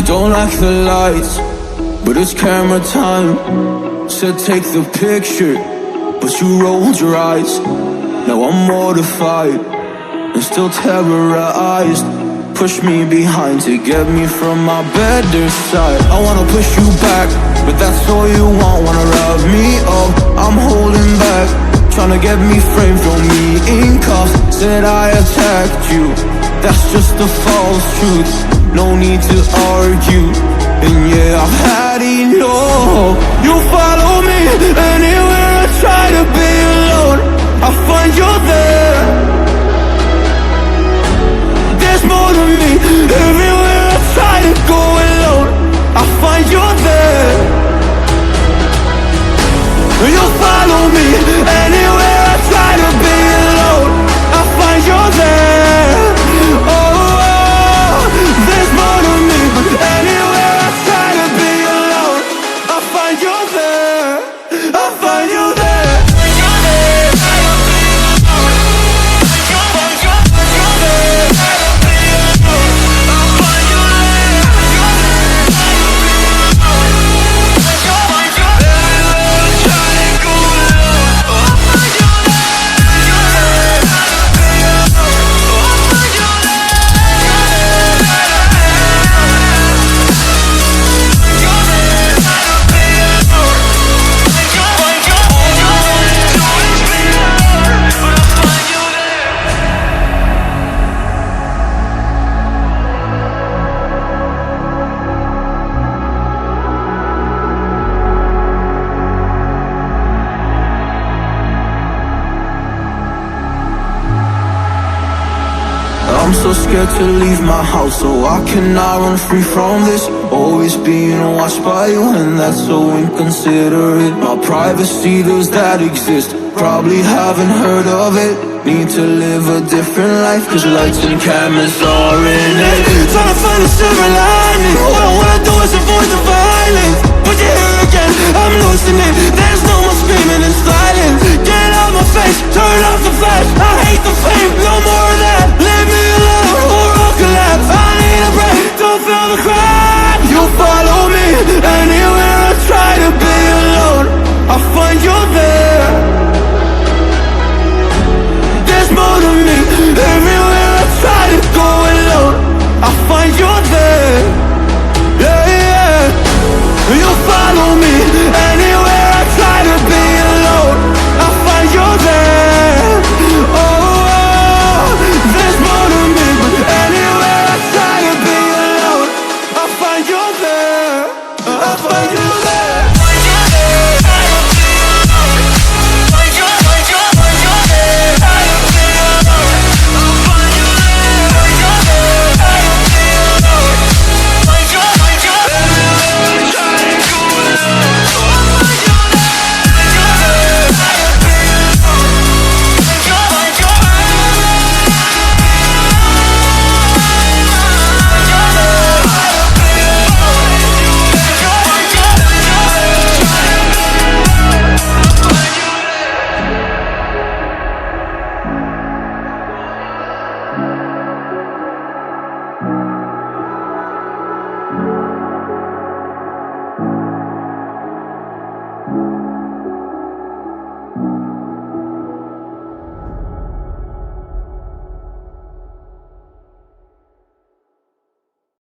Don't like the lights, but it's camera time. Said take the picture, but you rolled your eyes. Now I'm mortified and still terrorized. Push me behind to get me from my better side. I wanna push you back, but that's all you want. Wanna rub me up, I'm holding back. Tryna get me framed, throw me in cuffs. Said I attacked you, that's just a false truth. No need to argue, and yeah, I've had enough. You follow me anywhere I try to be alone. I find you there. There's more to me. Everywhere I try to go alone, I find you there. You follow me anywhere I try to be alone, I find you there. Oh, there's more to me. Anywhere I try to be alone, I find you there. I find you there. I'm so scared to leave my house, so I cannot run free from this. Always being watched by you, and that's so inconsiderate. My privacy, does that exist? Probably haven't heard of it. Need to live a different life, cause lights and cameras are in it. Trying to find a silver lining. All I wanna do is avoid the violence, but you're here again, I'm losing it. There's no more screaming and silence. Get out my face, turn off the flash. I hate the fame, no more of that. Leave me alone.